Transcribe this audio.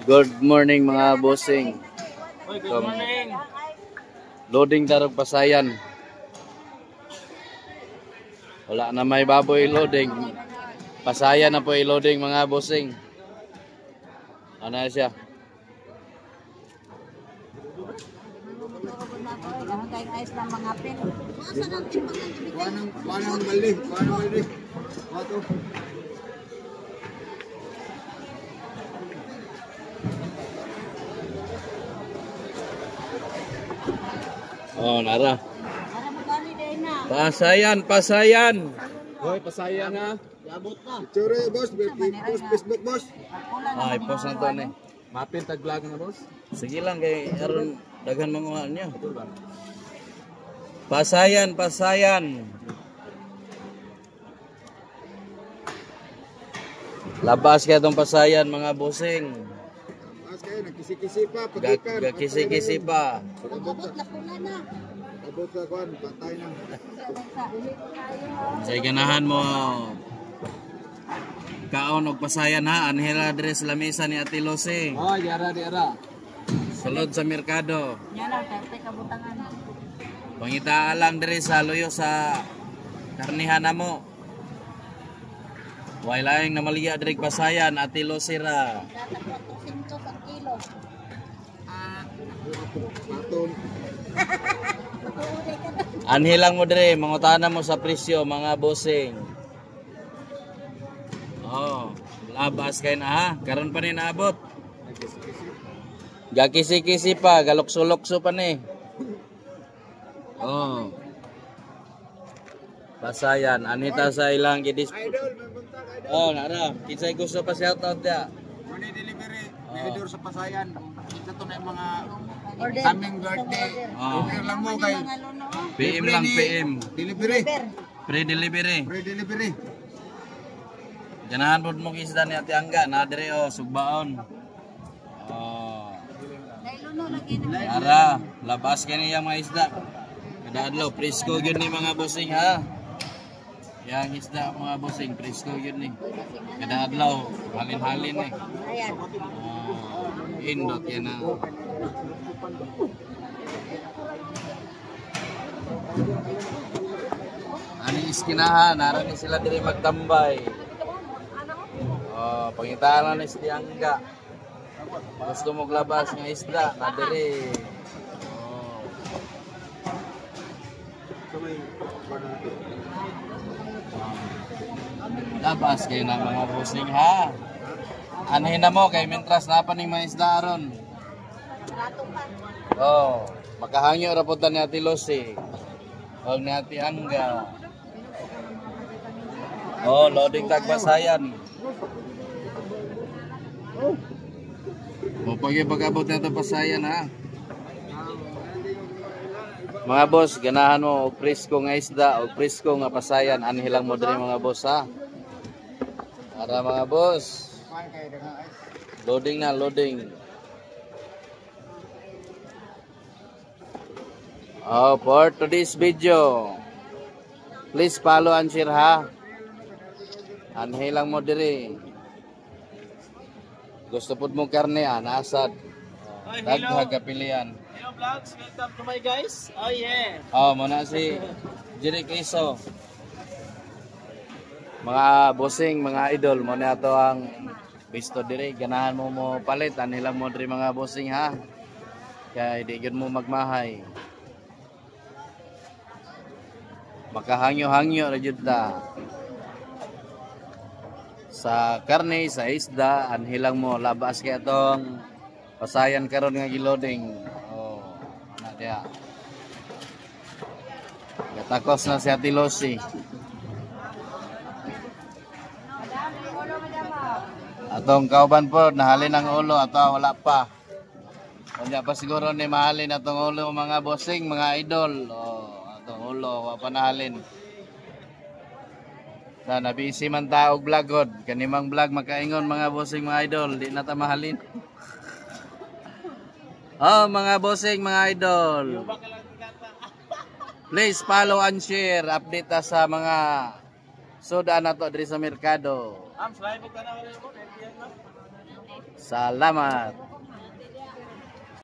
Good morning mga bossing. Good morning. Loading tarog Pasayan. Wala na may baboy loading. Pasayan na po i-loading mga bossing. Ano na siya? Oh, nara. Pasayan, Pasayan. Hoy, Pasayan na. Abot na. Cure boss, Facebook boss. Ay, post na to ni. Mapin tag vlog na boss. Sige lang kay aron daghan mga niya. Pasayan, Pasayan. Labas kaya itong Pasayan mga bossing. Mas kayo nagkisi-kisi pa, pagikan. Gakisi-kisi pa. Abot ka kuan, patay na. Sa ganahan mo kaon og Pasayan ha, Angela Dres Lamesa ni Ate Lose. Oh, yara di ara. Sulod sa merkado. Yan na, perfect kabutangan. Pangitaan lang diri sa luyo sa karnihan namo. Way laing namaliya diri Pasayan Ate Lose ra. Dapat 400 ang kilo. Maton. Anhilang mo diri, mangutana mo sa presyo mga bossing. Oh, labas kay na ha, karon pa ni naabot. Gakisi-kisi pa, galokso-lokso pa ni. Oh. Pasayan, anita sa ilang gidis. Oh, nara, kinsay gusto pa shout out dia. Money delivery, medidor sa Pasayan. Ito to na yung mga Order. coming birthday. Oh. Order lang mo kay PM lang PM. delivery. Free delivery. Free delivery. Ganahan pod mo isda ni Ate Angga na dire oh, sugbaon. Oh. Nailuno lagi na. Ara, labas kay niya mga isda. Kada adlaw presko gyud ni mga bossing ha. Yang isda mga bossing presko gyud ni. Kada adlaw halin-halin ni. Ayan. Indot yan na. Ani iskinahan, naran ni sila diri magtambay. Oh, pangitaan na si Angga. Gusto mo glabas nga isda, na diri. Oh. Labas kayo na mga bossing ha. Anahin na mo kay mintras na pa ning mga isda aron. Oh, makahangyo ra pud ni Ate Lucy. Og ni Ate Angga. Oh, loading tag Pasayan. O pag-abot na ito Pasayan ha. Mga boss, ganahan mo og presko nga isda og presko nga Pasayan, anhilang mo diri mga boss ha. Para mga boss. Loading na, loading. Oh, for today's video, please follow and share ha. Anhilang mo diri. Gusto pud mo karne asad. Dagha kapilian. Hello vlogs, welcome to my guys. Oh yeah. Oh, muna si Jeric Iso. Mga bossing, mga idol, mo na ato ang pisto diri. Ganahan mo mo palit, anhilang mo diri mga bossing ha. Kaya di gyud mo magmahay. Makahangyo-hangyo ra jud ta. Sa karne, sa isda, anhilang mo labas kay atong Pasayan karon nga giloading. Oh, na dia. Gatakos na si Ate Lucy. Atong kauban po nahalin ang ulo ato wala pa. Kanya pa siguro ni mahalin atong ulo mga bossing, mga idol. Oh, atong ulo wa pa nahalin. Na nabisi man ta og vlogod, kanimang vlog makaingon mga bossing, mga idol, di na ta mahalin. Oh, mga bossing, mga idol. Please follow and share, update ta sa mga soda na to diri sa merkado. Salamat.